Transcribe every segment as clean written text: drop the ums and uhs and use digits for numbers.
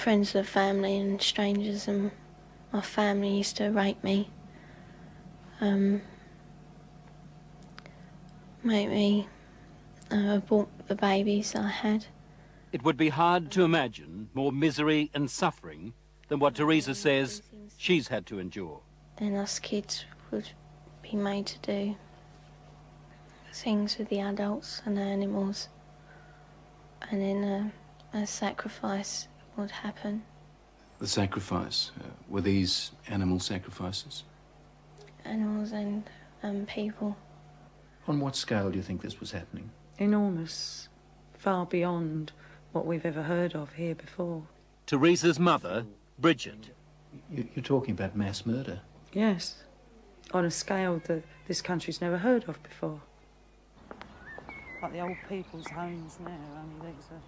friends of the family and strangers, and my family used to rape me, make me abort the babies I had. It would be hard to imagine more misery and suffering than what Teresa says she's had to endure. Then us kids would be made to do things with the adults and the animals, and then a sacrifice would happen. The sacrifice, were these animal sacrifices? Animals and people. On what scale do you think this was happening? Enormous, far beyond what we've ever heard of here before. Teresa's mother, Bridget. You're talking about mass murder? Yes, on a scale that this country's never heard of before. Like the old people's homes now, only these are...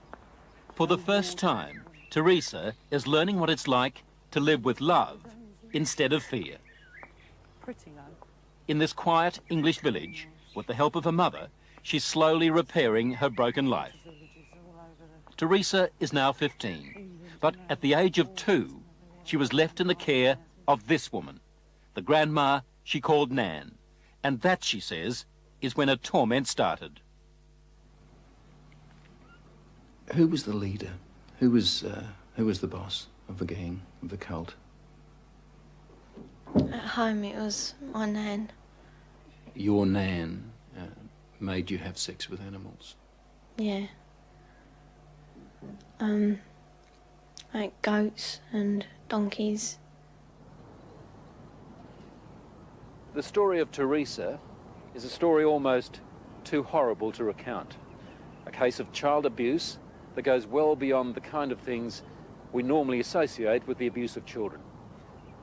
For the first time, Teresa is learning what it's like to live with love instead of fear. Pretty low. In this quiet English village, with the help of her mother, she's slowly repairing her broken life. Teresa is now 15, but at the age of 2, she was left in the care of this woman, the grandma she called Nan. And that, she says, is when her torment started. Who was the leader? Who was the boss of the gang, of the cult? At home it was my Nan. Your Nan made you have sex with animals? Yeah. Like goats and donkeys. The story of Teresa is a story almost too horrible to recount. A case of child abuse that goes well beyond the kind of things we normally associate with the abuse of children.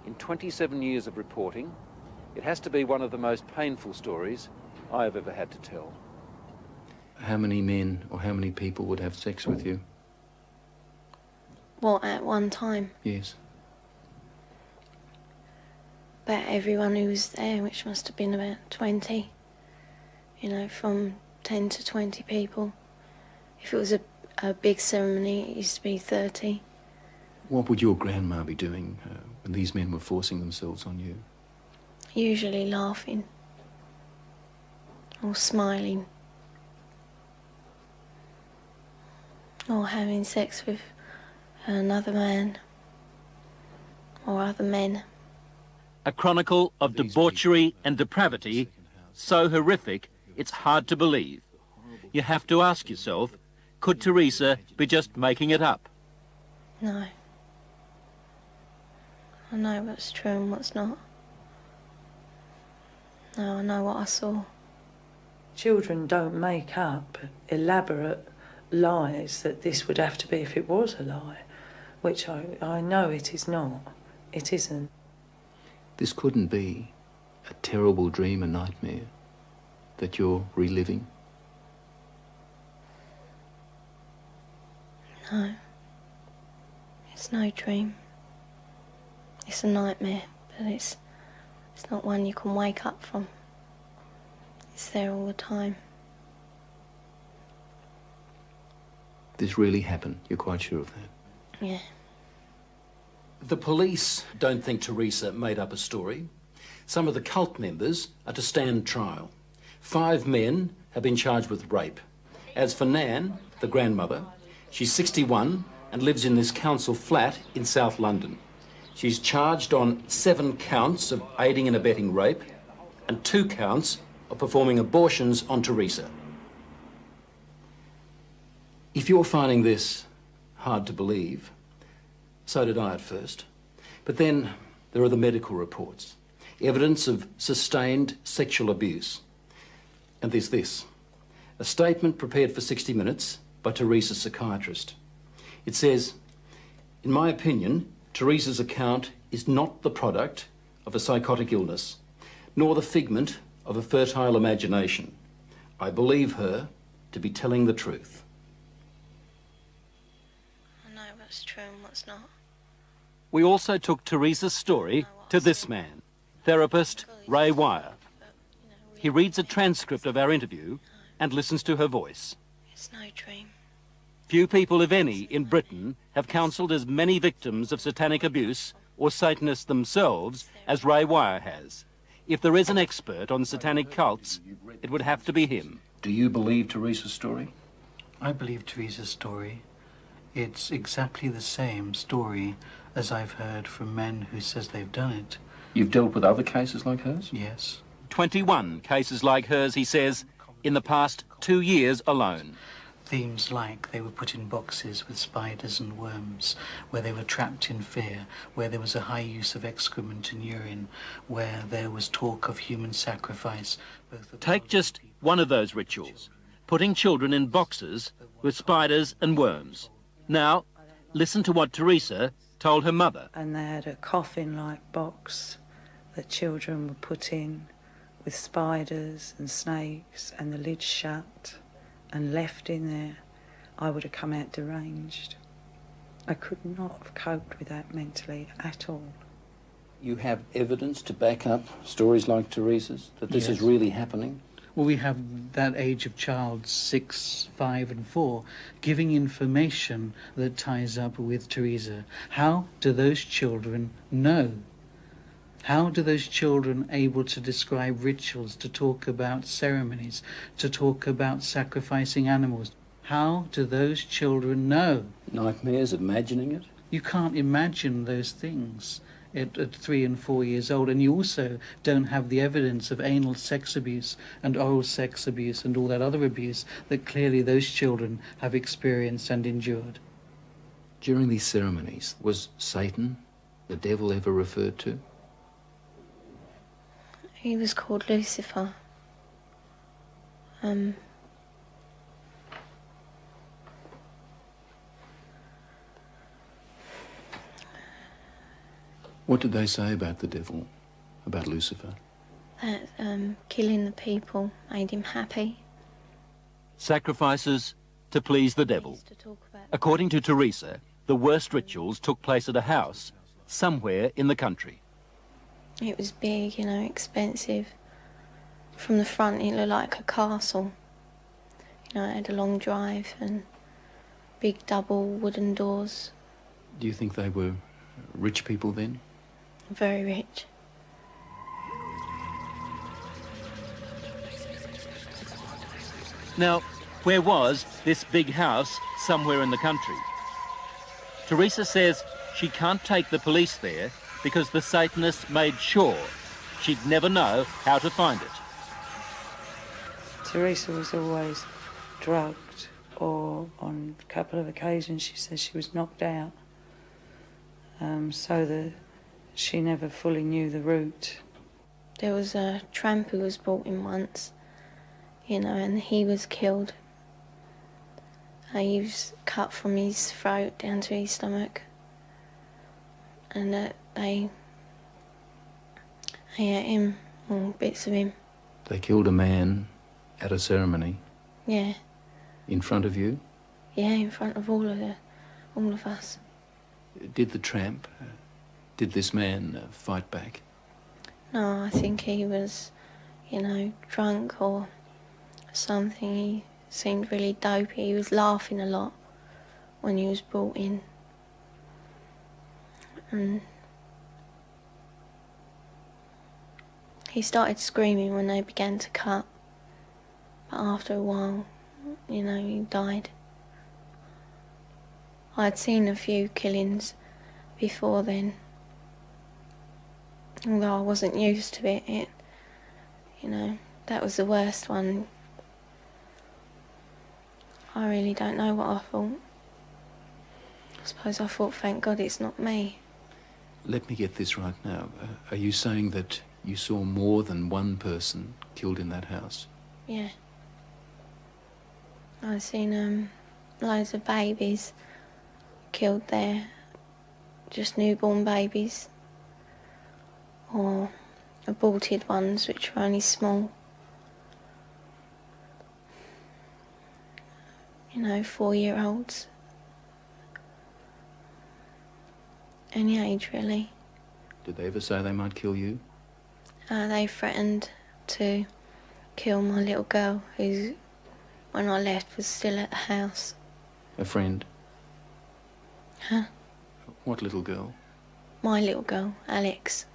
In 27 years of reporting, it has to be one of the most painful stories I have ever had to tell. How many men or how many people would have sex with you? What, at one time? Yes. About everyone who was there, which must have been about 20. You know, from 10 to 20 people. If it was a big ceremony, it used to be 30. What would your grandma be doing when these men were forcing themselves on you? Usually laughing. Or smiling. Or having sex with another man. Or other men. A chronicle of debauchery and depravity so horrific it's hard to believe. You have to ask yourself, could Teresa be just making it up? No. I know what's true and what's not. No, I know what I saw. Children don't make up elaborate lies that this would have to be if it was a lie, which I know it is not. It isn't. This couldn't be a terrible dream, a nightmare that you're reliving? No. It's no dream. It's a nightmare, but it's not one you can wake up from. It's there all the time. This really happened? You're quite sure of that? Yeah. The police don't think Teresa made up a story. Some of the cult members are to stand trial. 5 men have been charged with rape. As for Nan, the grandmother, she's 61 and lives in this council flat in South London. She's charged on 7 counts of aiding and abetting rape and 2 counts of performing abortions on Teresa. If you're finding this hard to believe, so did I at first. But then there are the medical reports, evidence of sustained sexual abuse. And there's this, a statement prepared for 60 Minutes by Teresa's psychiatrist. It says, in my opinion, Teresa's account is not the product of a psychotic illness, nor the figment of a fertile imagination. I believe her to be telling the truth. I know what's true and what's not. We also took Teresa's story to this man, therapist Ray Wire. He reads a transcript of our interview and listens to her voice. It's no dream. Few people, if any, in Britain have counselled as many victims of satanic abuse or Satanists themselves as Ray Wire has. If there is an expert on satanic cults, it would have to be him. Do you believe Teresa's story? I believe Teresa's story. It's exactly the same story as I've heard from men who says they've done it. You've dealt with other cases like hers? Yes. 21 cases like hers, he says, in the past 2 years alone. Themes like they were put in boxes with spiders and worms, where they were trapped in fear, where there was a high use of excrement and urine, where there was talk of human sacrifice. Take just one of those rituals, putting children in boxes with spiders and worms. Now, listen to what Teresa told her mother. And they had a coffin-like box that children were put in with spiders and snakes and the lid shut and left in there. I would have come out deranged. I could not have coped with that mentally at all. You have evidence to back up stories like Teresa's, that this is really happening? Well, we have that age of child, 6, 5 and 4, giving information that ties up with Teresa. How do those children know? How do those children able to describe rituals, to talk about ceremonies, to talk about sacrificing animals? How do those children know? Nightmares, imagining it? You can't imagine those things at 3 and 4 years old, and you also don't have the evidence of anal sex abuse and oral sex abuse and all that other abuse that clearly those children have experienced and endured. During these ceremonies, was Satan, the devil, ever referred to? He was called Lucifer. What did they say about the devil, about Lucifer? That killing the people made him happy. Sacrifices to please the devil. According to Teresa, the worst rituals took place at a house somewhere in the country. It was big, you know, expensive. From the front it looked like a castle. You know, it had a long drive and big double wooden doors. Do you think they were rich people then? Very rich. Now, where was this big house somewhere in the country? Teresa says she can't take the police there because the Satanists made sure she'd never know how to find it. Teresa was always drugged, or on a couple of occasions she says she was knocked out, so that she never fully knew the route. There was a tramp who was brought in once, you know, and he was killed. He was cut from his throat down to his stomach, and they ate him, or bits of him. They killed a man at a ceremony? Yeah. In front of you? Yeah, in front of all of us. Did the tramp, did this man fight back? No, I think he was, you know, drunk or something. He seemed really dopey. He was laughing a lot when he was brought in. And he started screaming when they began to cut. But after a while, you know, he died. I'd seen a few killings before then. Although I wasn't used to it, you know, that was the worst one. I really don't know what I thought. I suppose I thought, thank God it's not me. Let me get this right now. Are you saying that you saw more than one person killed in that house? Yeah. I've seen loads of babies killed there, just newborn babies, or aborted ones which were only small. You know, 4-year-olds. Any age, really. Did they ever say they might kill you? They threatened to kill my little girl, who, when I left, was still at the house. A friend? Huh? What little girl? My little girl, Alex.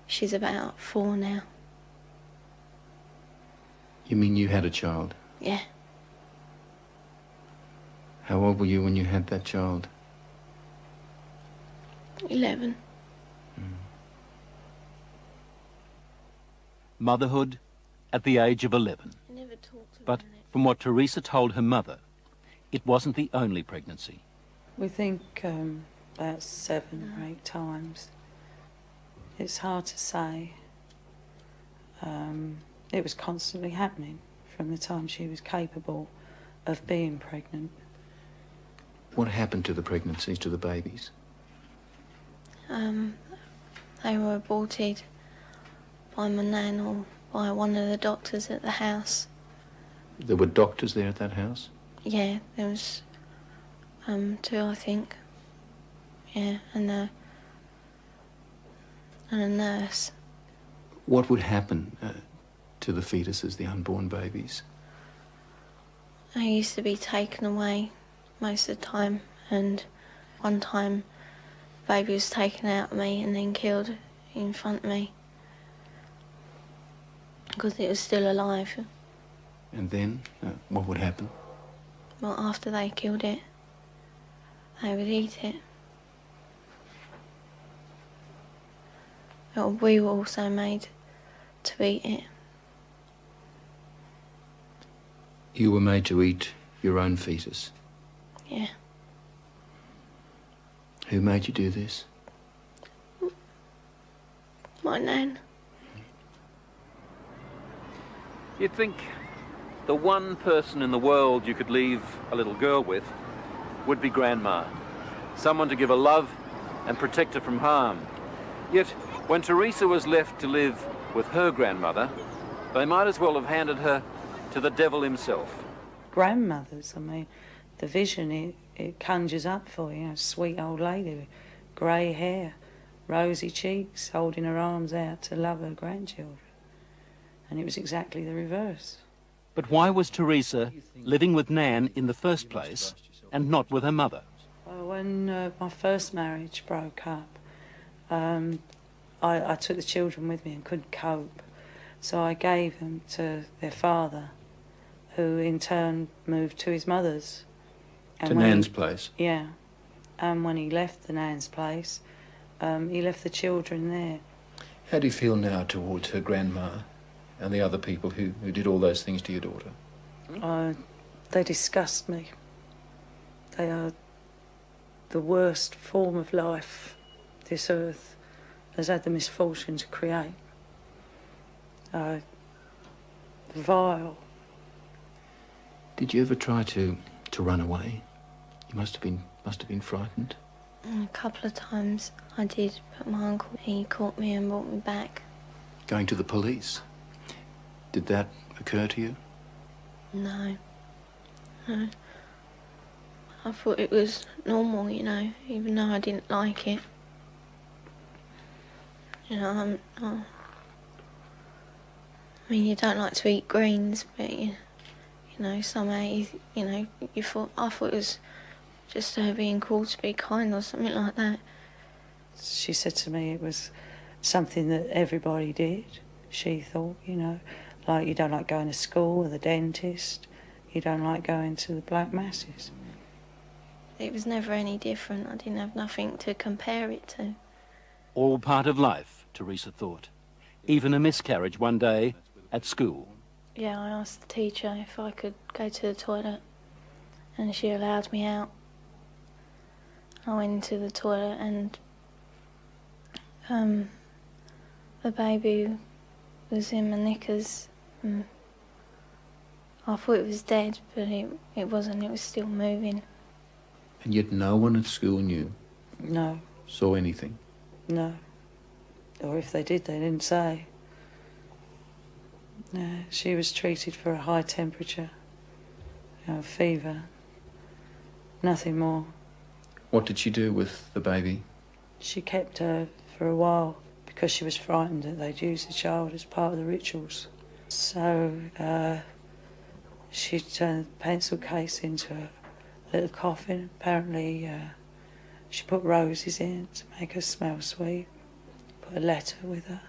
She's about 4 now. You mean you had a child? Yeah. How old were you when you had that child? 11. Motherhood at the age of 11. I never talked But about it. from what Teresa told her mother, it wasn't the only pregnancy. We think about 7 or 8 times. It's hard to say. It was constantly happening from the time she was capable of being pregnant. What happened to the pregnancies, to the babies? They were aborted by my nan or by one of the doctors at the house. There were doctors there at that house? Yeah, there was 2, I think. Yeah, and a nurse. What would happen to the fetuses, the unborn babies? I used to be taken away most of the time, and one time the baby was taken out of me and then killed in front of me because it was still alive. And then, what would happen? Well, after they killed it, they would eat it. Well, we were also made to eat it. You were made to eat your own fetus. Yeah. Who made you do this? My nan. You'd think the one person in the world you could leave a little girl with would be Grandma. Someone to give her love and protect her from harm. Yet, when Teresa was left to live with her grandmother, they might as well have handed her to the devil himself. Grandmothers, I mean, the vision it conjures up for you, a sweet old lady with grey hair, rosy cheeks, holding her arms out to love her grandchildren. And it was exactly the reverse. But why was Teresa living with Nan in the first place and not with her mother? Well, when my first marriage broke up, I took the children with me and couldn't cope. So I gave them to their father, who in turn moved to his mother's. To Nan's place? Yeah. And when he left the Nan's place, he left the children there. How do you feel now towards her grandma and the other people who did all those things to your daughter? They disgust me. They are the worst form of life this earth has had the misfortune to create. Vile. Did you ever try to run away? You must have been frightened. A couple of times I did, but my uncle, he caught me and brought me back. Going to the police? Did that occur to you? No. No. I thought it was normal, you know, even though I didn't like it. You know, I mean, you don't like to eat greens, but you know, somehow I thought it was just her being called to be kind or something like that. She said to me it was something that everybody did, she thought, you know, like you don't like going to school or the dentist, you don't like going to the black masses. It was never any different. I didn't have nothing to compare it to. All part of life, Teresa thought. Even a miscarriage one day at school. Yeah, I asked the teacher if I could go to the toilet, and she allowed me out. I went into the toilet and the baby was in my knickers. I thought it was dead, but it wasn't. It was still moving. And yet no one at school knew? No. Saw anything? No. Or if they did, they didn't say. No, she was treated for a high temperature, fever, nothing more. What did she do with the baby? She kept her for a while because she was frightened that they'd use the child as part of the rituals. So she turned the pencil case into little coffin. Apparently she put roses in to make her smell sweet. Put a letter with her.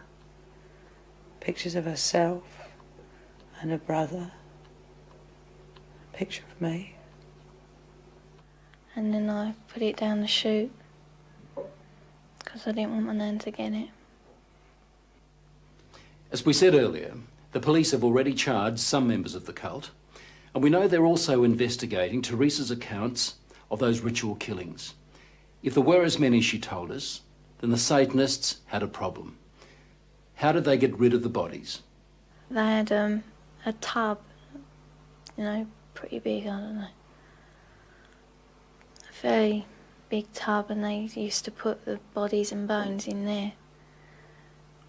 Pictures of herself and her brother. A picture of me. And then I put it down the chute because I didn't want my nan to get it. As we said earlier, the police have already charged some members of the cult, and we know they're also investigating Teresa's accounts of those ritual killings. If there were as many as she told us, then the Satanists had a problem. How did they get rid of the bodies? They had a tub, you know, pretty big, I don't know. A very big tub, and they used to put the bodies and bones in there.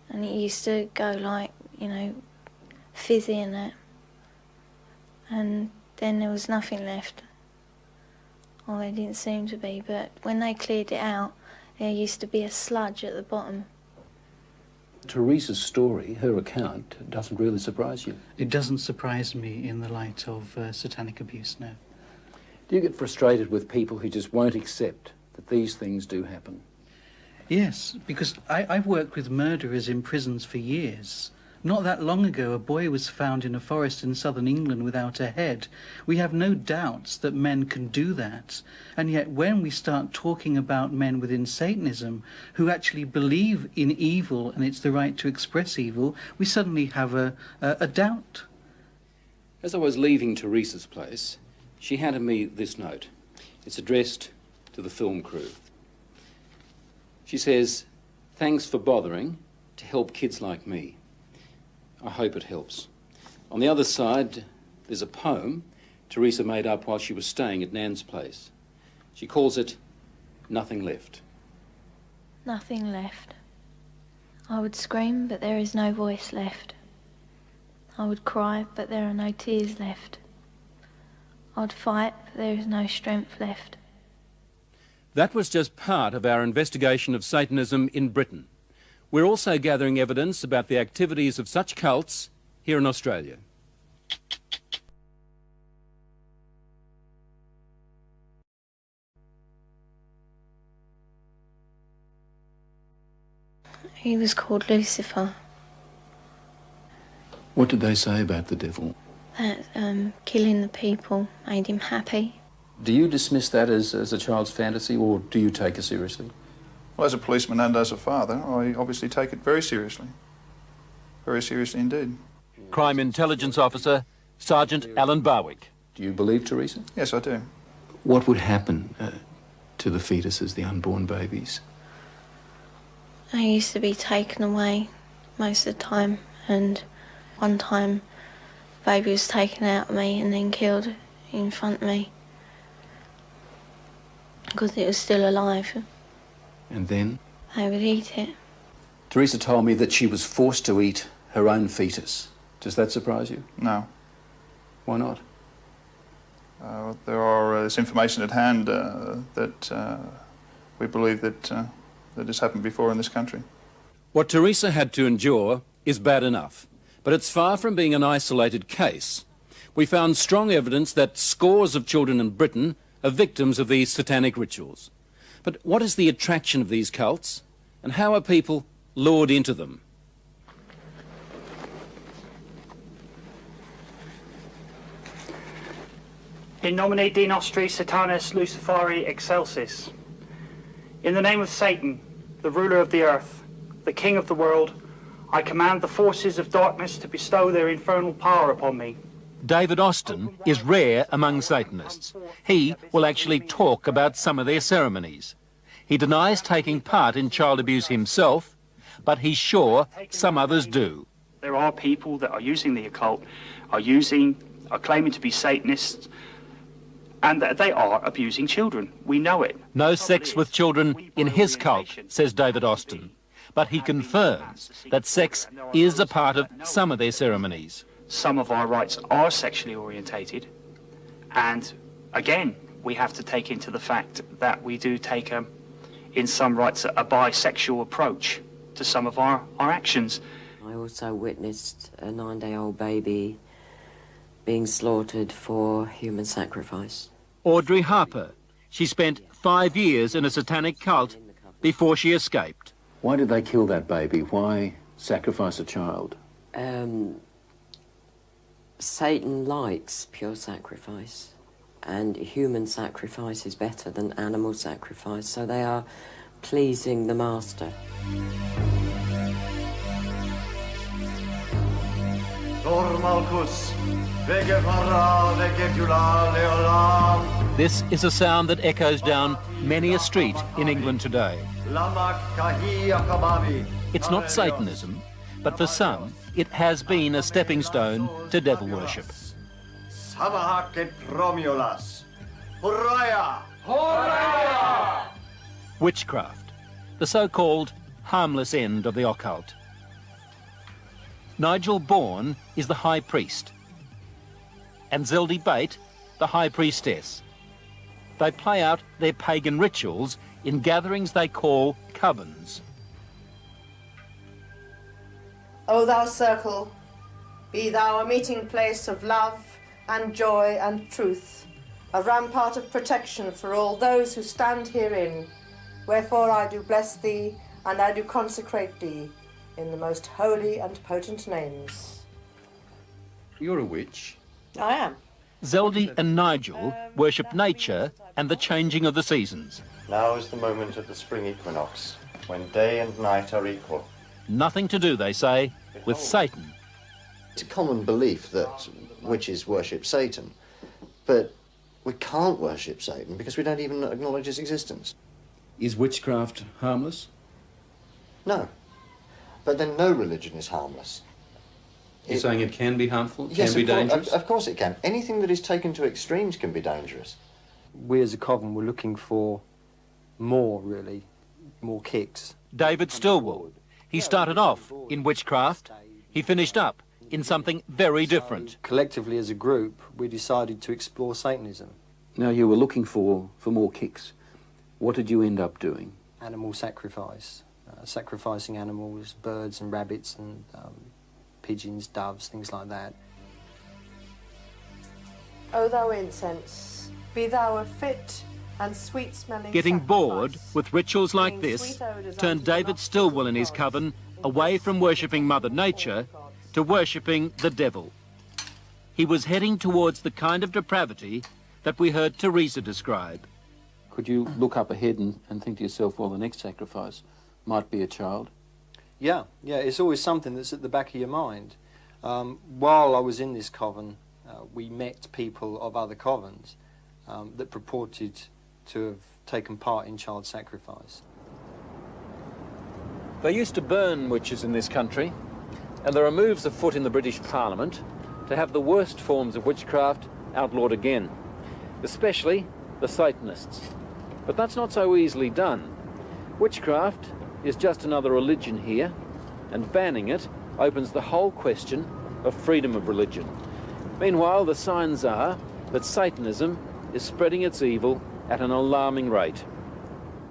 And it used to go like, you know, fizzy and that. And then there was nothing left. Or there didn't seem to be, but when they cleared it out, there used to be a sludge at the bottom. Teresa's story, her account, doesn't really surprise you. It doesn't surprise me in the light of satanic abuse, no. Do you get frustrated with people who just won't accept that these things do happen? Yes, because I've worked with murderers in prisons for years. Not that long ago, a boy was found in a forest in southern England without a head. We have no doubts that men can do that. And yet when we start talking about men within Satanism who actually believe in evil and it's the right to express evil, we suddenly have a doubt. As I was leaving Teresa's place, she handed me this note. It's addressed to the film crew. She says, "Thanks for bothering to help kids like me. I hope it helps." On the other side, there's a poem Teresa made up while she was staying at Nan's place. She calls it Nothing Left. Nothing left. I would scream, but there is no voice left. I would cry, but there are no tears left. I'd fight, but there is no strength left. That was just part of our investigation of Satanism in Britain. We're also gathering evidence about the activities of such cults here in Australia. He was called Lucifer. What did they say about the devil? That killing the people made him happy. Do you dismiss that as a child's fantasy, or do you take it seriously? Well, as a policeman and as a father, I obviously take it very seriously. Very seriously indeed. Crime Intelligence Officer, Sergeant Alan Barwick. Do you believe Teresa? Yes, I do. What would happen to the fetuses, the unborn babies? I used to be taken away most of the time, and one time the baby was taken out of me and then killed in front of me because it was still alive. And then? They would eat it. Teresa told me that she was forced to eat her own fetus. Does that surprise you? No. Why not? There's information at hand that we believe that has happened before in this country. What Teresa had to endure is bad enough, but it's far from being an isolated case. We found strong evidence that scores of children in Britain are victims of these satanic rituals. But what is the attraction of these cults, and how are people lured into them? In nomine Dei nostri Satanis Luciferi excelsis. In the name of Satan, the ruler of the earth, the king of the world, I command the forces of darkness to bestow their infernal power upon me. David Austin is rare among Satanists. He will actually talk about some of their ceremonies. He denies taking part in child abuse himself, but he's sure some others do. There are people that are using the occult, are claiming to be Satanists, and that they are abusing children. We know it. No sex with children in his cult, says David Austin, but he confirms that sex is a part of some of their ceremonies. Some of our rites are sexually orientated, and again, we have to take into the fact that we do take, in some rites, a bisexual approach to some of our actions. I also witnessed a 9-day-old baby being slaughtered for human sacrifice. Audrey Harper. She spent 5 years in a satanic cult before she escaped. Why did they kill that baby? Why sacrifice a child? Satan likes pure sacrifice, and human sacrifice is better than animal sacrifice, so they are pleasing the master. This is a sound that echoes down many a street in England today. It's not Satanism, but for some, it has been a stepping stone to devil worship. Witchcraft, the so-called harmless end of the occult. Nigel Bourne is the high priest, and Zeldy Bate, the high priestess. They play out their pagan rituals in gatherings they call covens. O thou circle, be thou a meeting place of love and joy and truth, a rampart of protection for all those who stand herein. Wherefore I do bless thee, and I do consecrate thee, in the most holy and potent names. You're a witch. I am. Zeldy and Nigel worship nature and the changing of the seasons. Now is the moment of the spring equinox, when day and night are equal. Nothing to do, they say, with Satan. It's a common belief that witches worship Satan, but we can't worship Satan because we don't even acknowledge his existence. Is witchcraft harmless? No. But then no religion is harmless. You're saying it can be harmful? It Yes, can be dangerous? Of course it can. Anything that is taken to extremes can be dangerous. We as a coven were looking for more, really, more kicks. David Stillwell. He started off in witchcraft. He finished up in something very different. Collectively as a group, we decided to explore Satanism. Now, you were looking for more kicks. What did you end up doing? Animal sacrifice. Sacrificing animals, birds and rabbits and pigeons, doves, things like that. O thou incense, be thou a fit and sweet-smelling Getting sacrifice. bored with rituals like this turned David Stillwell and his coven away from worshipping Mother Nature to worshipping the devil. He was heading towards the kind of depravity that we heard Teresa describe. Could you look up ahead and think to yourself, well, the next sacrifice might be a child? Yeah, it's always something that's at the back of your mind. While I was in this coven, we met people of other covens that purported to have taken part in child sacrifice. They used to burn witches in this country, and there are moves afoot in the British Parliament to have the worst forms of witchcraft outlawed again, especially the Satanists. But that's not so easily done. Witchcraft is just another religion here, and banning it opens the whole question of freedom of religion. Meanwhile, the signs are that Satanism is spreading its evil at an alarming rate.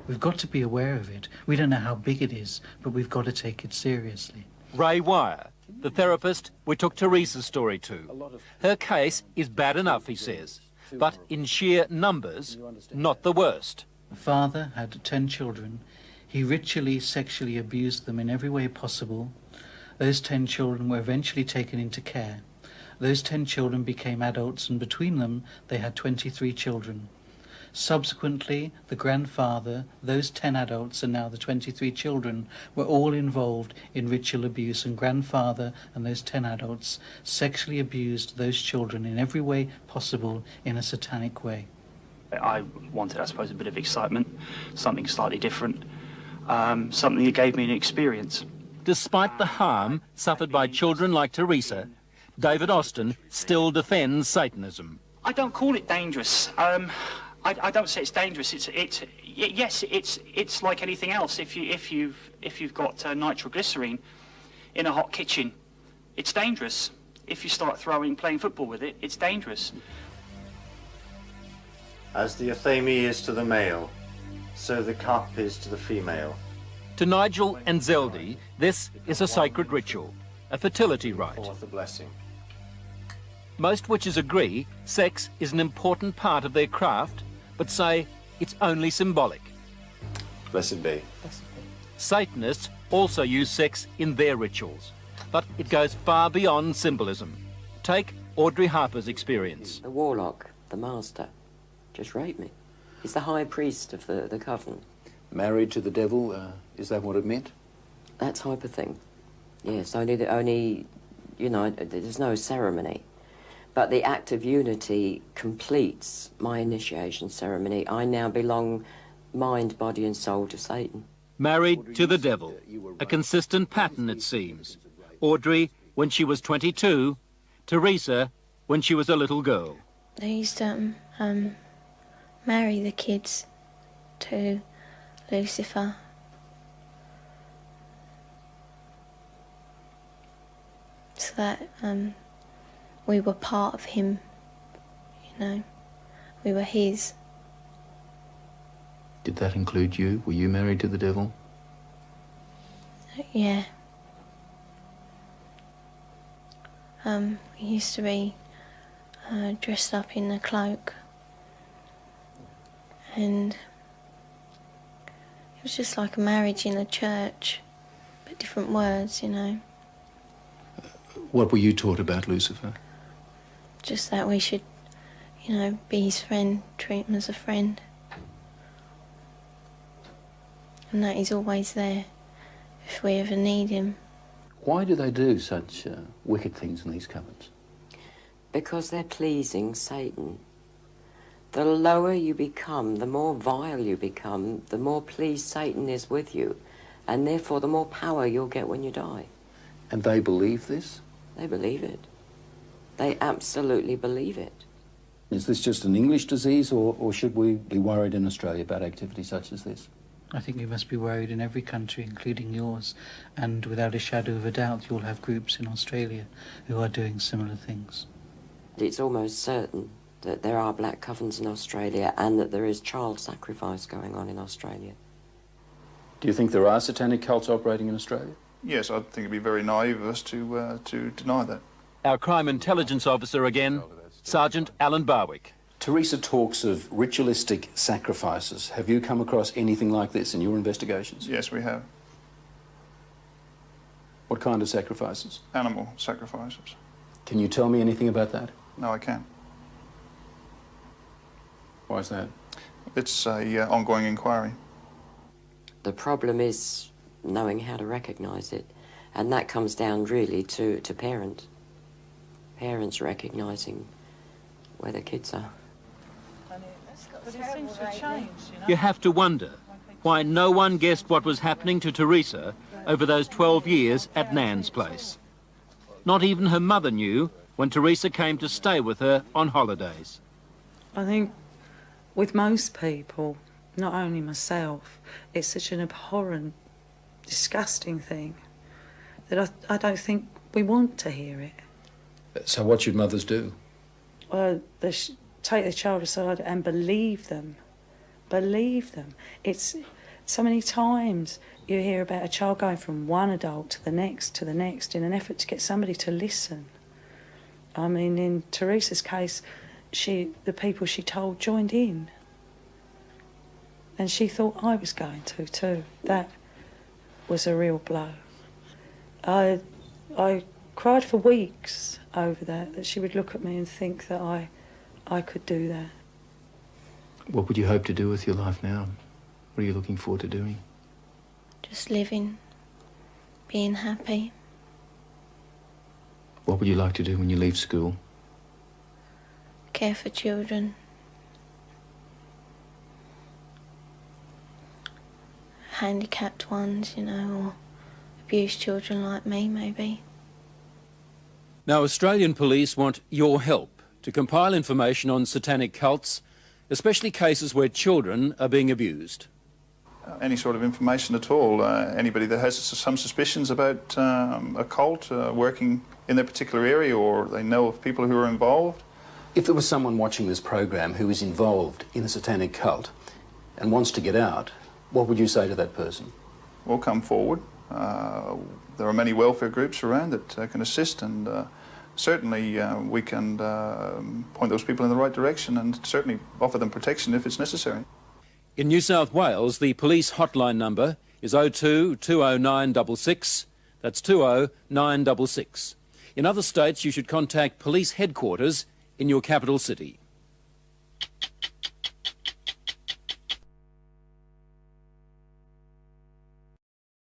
We've got to be aware of it. We don't know how big it is, but we've got to take it seriously. Ray Wire, the therapist we took Teresa's story to. Her case is bad enough, he says, but in sheer numbers, not the worst. The father had 10 children. He ritually, sexually abused them in every way possible. Those 10 children were eventually taken into care. Those 10 children became adults, and between them they had 23 children. Subsequently, the grandfather, those 10 adults and now the 23 children were all involved in ritual abuse, and grandfather and those 10 adults sexually abused those children in every way possible in a satanic way. I wanted, I suppose, a bit of excitement, something slightly different, something that gave me an experience. Despite the harm suffered by children like Teresa, David Austin still defends Satanism. I don't call it dangerous. I don't say it's dangerous. Yes, it's like anything else. If you've got nitroglycerine in a hot kitchen, it's dangerous. If you start playing football with it, it's dangerous. As the athame is to the male, so the cup is to the female. To Nigel and Zeldy, this is a sacred ritual, a fertility rite. Forth a blessing. Most witches agree sex is an important part of their craft, but say it's only symbolic. Blessed be. Satanists also use sex in their rituals, but it goes far beyond symbolism. Take Audrey Harper's experience. The warlock, the master, just raped me. He's the high priest of the coven. Married to the devil, is that what it meant? That type of thing. Yes, only, you know, there's no ceremony. But the act of unity completes my initiation ceremony. I now belong mind, body and soul to Satan. Married to the devil. A consistent pattern, it seems. Audrey when she was 22, Teresa when she was a little girl. They used to marry the kids to Lucifer. So that we were part of him, you know. We were his. Did that include you? Were you married to the devil? Yeah. We used to be dressed up in a cloak, and it was just like a marriage in a church, but different words, you know. What were you taught about Lucifer? Just that we should, you know, be his friend, treat him as a friend. And that he's always there if we ever need him. Why do they do such wicked things in these covens? Because they're pleasing Satan. The lower you become, the more vile you become, the more pleased Satan is with you, and therefore the more power you'll get when you die. And they believe this? They believe it. They absolutely believe it. Is this just an English disease, or should we be worried in Australia about activity such as this? I think you must be worried in every country, including yours, and without a shadow of a doubt you'll have groups in Australia who are doing similar things. It's almost certain that there are black covens in Australia and that there is child sacrifice going on in Australia. Do you think there are satanic cults operating in Australia? Yes, I think it'd be very naive of us to deny that. Our crime intelligence officer again, Sergeant Alan Barwick. Teresa talks of ritualistic sacrifices. Have you come across anything like this in your investigations? Yes, we have. What kind of sacrifices? Animal sacrifices. Can you tell me anything about that? No, I can't. Why is that? It's an ongoing inquiry. The problem is knowing how to recognise it, and that comes down really to parents. Parents recognising where their kids are. But it seems to have changed, you know. You have to wonder why no one guessed what was happening to Teresa over those 12 years at Nan's place. Not even her mother knew when Teresa came to stay with her on holidays. I think with most people, not only myself, it's such an abhorrent, disgusting thing that I don't think we want to hear it. So what should mothers do? Well, they take the child aside and believe them. Believe them. It's so many times you hear about a child going from one adult to the next in an effort to get somebody to listen. I mean, in Teresa's case, the people she told joined in. And she thought I was going to too. That was a real blow. I cried for weeks over that she would look at me and think that I could do that. What would you hope to do with your life now? What are you looking forward to doing? Just living, being happy. What would you like to do when you leave school? Care for children. Handicapped ones, you know, or abused children like me, maybe. Now, Australian police want your help to compile information on satanic cults, especially cases where children are being abused. Any sort of information at all, anybody that has some suspicions about a cult working in their particular area, or they know of people who are involved. If there was someone watching this program who is involved in a satanic cult and wants to get out, what would you say to that person? Well, come forward. There are many welfare groups around that can assist, and certainly we can point those people in the right direction and certainly offer them protection if it's necessary. In New South Wales, the police hotline number is 02 20966. That's 20966. In other states, you should contact police headquarters in your capital city.